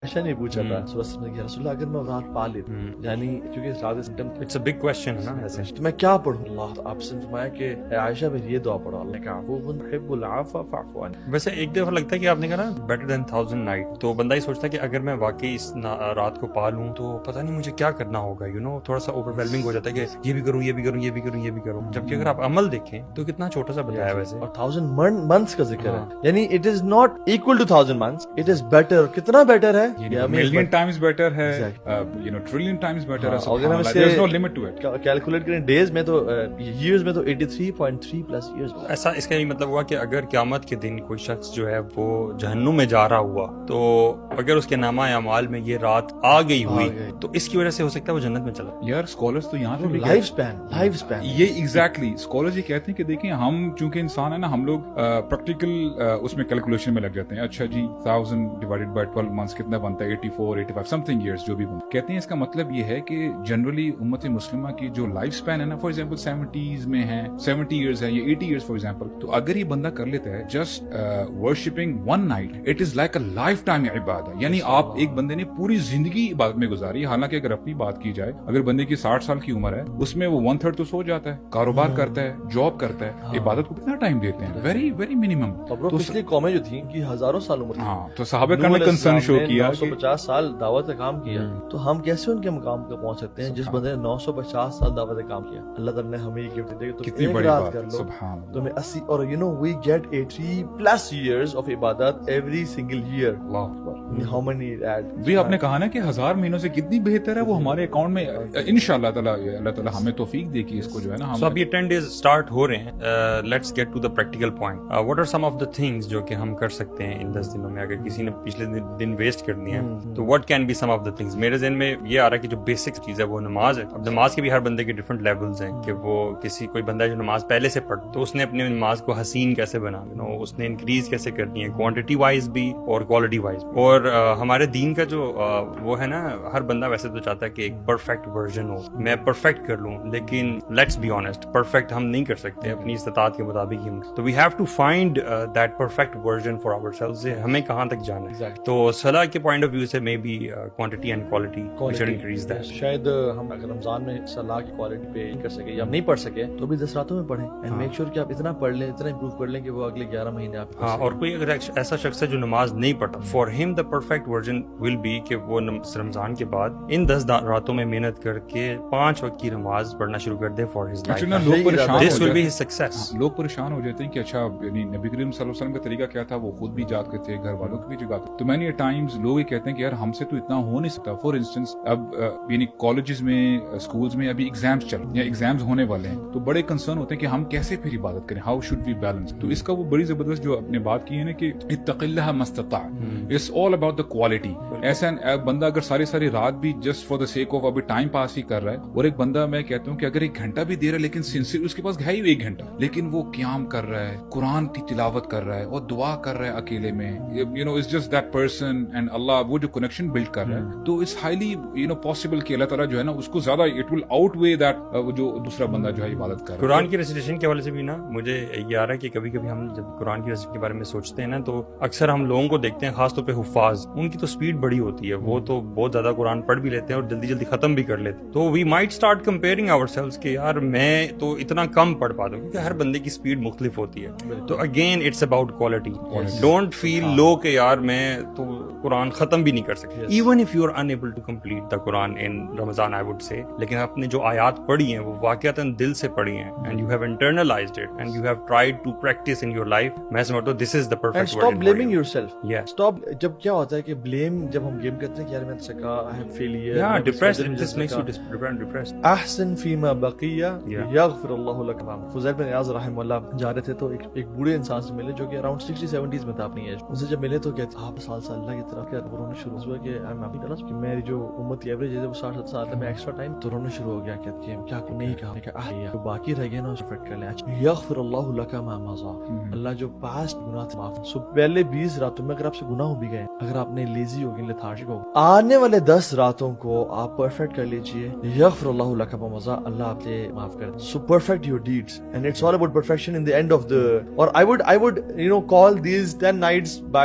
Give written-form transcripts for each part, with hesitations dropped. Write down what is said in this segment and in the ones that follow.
عائشہ نے پوچھا تھا صلی اللہ رسول اللہ اگر میں رات پا لیتا یعنی کیونکہ رات اٹس اے بگ کوسچن ہے نا ایسے تو میں کیا پڑھوں؟ اللہ آپ سے فرمایا کہ اے عائشہ پھر یہ دعا پڑھو، اللہ کا عفو تحب العفو فاعف عنی. ویسے ایک دفعہ لگتا ہے کہ آپ نے کہا نا بیٹر دین 1000 نائٹ، تو بندہ ہی سوچتا ہے کہ اگر میں واقعی اس رات کو پا لوں تو پتہ نہیں مجھے کیا کرنا ہوگا، یو نو تھوڑا سا اوور ویلمنگ ہو جاتا ہے کہ یہ بھی کروں یہ بھی کروں یہ بھی کروں یہ بھی کروں، جبکہ اگر آپ عمل دیکھیں تو کتنا چھوٹا سا بتایا ویسے. اور 1000 months کا ذکر ہے، یعنی it is not equal to 1000 months، it is better. کتنا بیٹر ہے؟ ملین ٹائمز بیٹر ہے، ٹریلین ٹائمز بیٹر ہے. اگر ہم اس there is no limit to it. Calculate کریں ڈیز میں تو ایئرز میں تو 83.3 پلس ایئرز. ایسا اس کا یہ مطلب ہوا کہ اگر قیامت کے دن کوئی شخص جو ہے وہ جہنم میں جا رہا ہوا تو اگر اس کے نامہ اعمال میں یہ رات آ گئی ہوئی تو اس کی وجہ سے ہو سکتا ہے وہ جنت میں چلا. یار اسکالرز تو یہاں پہ لائف سپین یہ ایگزیکٹلی اسکالرز یہ کہتے ہیں کہ دیکھیں ہم چونکہ انسان ہے نا، ہم لوگ پریکٹیکل اس میں کیلکولیشن میں لگ جاتے ہیں. اچھا جی 1000 ڈیوائڈیڈ بائی 12 months کتنا بنتا ہے؟ 84 85 سم تھنگ ایئرس جو بھی بنتا. کہتے ہیں اس کا مطلب یہ ہے کہ جنرلی امت مسلمہ کی جو لائف سپین ہے نا، فار ایگزامپل 70s میں ہے، 70 ایئرس ہے یا 80 ایئرس فار ایگزامپل، تو اگر یہ بندہ کر لیتا ہے just worshipping one night, it is like a life time عبادت. یعنی آپ ایک بندے نے پوری زندگی عبادت میں گزاری. حالانکہ اگر اپنی بات کی جائے، اگر بندے کی 60 سال کی عمر ہے اس میں وہ 1/3 تو سو جاتا ہے، کاروبار کرتا ہے، جاب کرتا ہے، عبادت کو کتنا ٹائم دیتے ہیں؟ Very very minimum. تو پچھلی قومیں جو تھیں کہ ہزاروں سال عمر، ہاں تو صحابہ کرام نے کنسرن شو کیا 950 سال دعوت کا کام کیا، تو ہم کیسے ان کے مقام پہ پہنچ سکتے ہیں جس بندے نے 950 سال دعوت کا کام کیا؟ اللہ تعالیٰ نے ہمیں یہ گفٹ دی کہ کتنی بڑی بات ہے. سبحان اللہ. تمہیں 80 اور you know we get 80 plus years of عبادت ایوری سنگل ایئر. اللہ اکبر. ہاؤ مینی ایڈ بھی آپ نے کہا نا کہ 1000 مہینوں سے کتنی بہتر ہے وہ ہمارے اکاؤنٹ میں انشاءاللہ تعالی. اللہ تعالیٰ ہمیں توفیق دے کہ اس کو جو ہے نا ہم اب یہ 10 days اسٹارٹ ہو رہے ہیں. Let's get to the practical point. What are some of the things جو کہ ہم کر سکتے ہیں ان 10 دنوں میں؟ اگر کسی نے پچھلے دن ویسٹ کر دیے ہیں تو what can be some of the things? میرے ذہن میں یہ آ رہا ہے کہ جو بیسک چیز ہے وہ نماز ہے. اب نماز کے بھی ہر بندے کے ڈفرنٹ لیولز ہیں کہ وہ کوئی بندہ جو نماز پہلے سے پڑھ تو اس نے اپنی نماز کو حسین کیسے بنانا، اس نے انکریز کیسے کرنی ہے، کوانٹٹی وائز بھی اور کوالٹی وائز. اور ہمارے دین کا جو وہ ہے نا، ہر بندہ ویسے تو چاہتا ہے کہ ایک پرفیکٹ ورژن ہو، میں پرفیکٹ کر لوں، لیکن لیٹس بی آنیسٹ پرفیکٹ ہم نہیں کر سکتے اپنی استطاعت کے مطابق ہی. تو we have to find that perfect version for ourselves. ہمیں کہاں تک جانا ہے؟ تو صلاح کے پوائنٹ آف ویو سے maybe quantity and quality should increase that. شاید ہم اگر رمضان میں صلاح کی کوالٹی پہ کر سکے یا نہیں پڑھ سکے تو بھی 10 راتوں میں پڑھیں اینڈ میک شیور کہ آپ اتنا پڑھ لیں، اتنا امپروو کر لیں کہ وہ اگلے 11 مہینے آپ. ہاں، اور کوئی اگر ایسا شخص ہے جو نماز نہیں پڑھتا، for him the perfect version will be کہ وہ رمضان کے بعد ان 10 راتوں میں محنت کر کے 5 وقت کی نماز پڑھنا شروع کر دے for his life. This will be his success. لوگ پریشان ہو جاتے ہیں کہ اچھا یعنی نبی کریم صلی اللہ علیہ وسلم کا طریقہ کیا تھا؟ وہ خود بھی جاگتے تھے، گھر والوں کو بھی جگاتے. تو مینی ٹائمز لوگ یہ کہتے ہیں کہ یار ہم سے تو اتنا ہو نہیں سکتا. فار انسٹنس اب یعنی کالجز میں، اسکولز میں ابھی ایگزامز چل یا ایگزامز ہونے والے ہیں تو بڑے کنسرن ہوتے ہیں کہ ہم کیسے پھر عبادت کریں، ہاؤ شوڈ وی بیلنس. تو اس کا وہ بڑی زبردست جو آپ نے بات کی ہے نا کہ اتق اللہ ما استطاع، it's all about the quality. ایسا بندہ اگر ساری رات بھی just for the sake of ابھی ٹائم پاس ہی کر رہا ہے، اور ایک بندہ میں کہتا ہوں کہ اگر 1 گھنٹہ بھی دے رہا ہے لیکن سنسیئر، اس کے پاس ہے ہی 1 گھنٹہ لیکن وہ قیام کر رہا ہے، قرآن کی تلاوت کر رہا ہے اور دعا کر رہا ہے اکیلے میں، you know it's just that person and Allah, وہ جو کنیکشن بلڈ کر رہا ہے، تو it's highly you know possible کہ اللہ تعالیٰ جو ہے نا اس کو زیادہ it will outweigh that جو دوسرا بندہ جو ہے عبادت کر رہا ہے. قرآن کی ریسیٹیشن کے حوالے سے بھی نا مجھے یہ آ رہا ہے کہ کبھی کبھی ہم جب قرآن کی ریسیٹیشن کے بارے میں سوچتے ہیں نا تو اکثر ہم لوگوں کو دیکھتے ہیں، خاص طور پہ حفاظ، ان کی تو اسپیڈ بڑی ہوتی ہے، وہ تو بہت زیادہ قرآن پڑھ بھی لیتے ہیں اور جلدی جلدی ختم بھی کر لیتے ہیں. تو we might start comparing ourselves کہ یار میں تو اتنا کم پڑھ پاتا ہوں، کیونکہ ہر بندے کی اسپیڈ مختلف ہوتی ہے. تو again it's about quality. Don't feel low کہ یار میں تو قرآن ختم بھی نہیں کر سکتا. Even if you are unable to complete the Quran in Ramzan I would say, لیکن آپ نے جو آیات پڑھی ہیں وہ واقعتاً دل سے پڑھی ہیں and you have internalized it and you have tried to practice in your life. میں سمجھتا ہوں this is the perfect word. Stop blaming yourself. Stop. جب کیا ہوتا ہے کہ بلیم، جب ہم گیم کرتے ہیں کہ یار میں سکا، آئی ہیو فیلئر، یا depressed, this makes you depressed. احسن فیما بقیہ یغفر اللہ لک. فضیل بن عیاض رحمہ اللہ جا رہے تھے تو ایک بوڑھے انسان سے ملے جو کہ اراؤنڈ 60-70s میں تھا اپنی ایج. ان سے جب ملے تو کہتے آپ سال اللہ کی طرف کیا رونا شروع ہوا کہ میری جو امت کی ایوریج ہے وہ 60-70 سال ہے، میں ایکسٹرا ٹائم تو رونا شروع ہو گیا کہ کیا نہیں کہا باقی رہ گئے نا اسے فٹ کر لیں. یغفر اللہ لک ما مضى، اللہ جو پاسٹ گناہ تھے معاف. سو پہلے 20 راتوں میں اگر آپ سے گناہ ہو بھی گئے، اگر آپ نے لیزی ہو گئے، لیتھارجک ہو، آنے والے 10 راتوں کو آپ پرفیکٹ کر لیجئے. یغفر اللہ لک ما مضى، اللہ آپ سے معاف کر. So perfect your deeds and it's all about perfection in the end of the. اور I would call these 10 nights by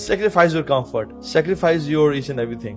sacrifice your comfort, sacrifice your each and everything.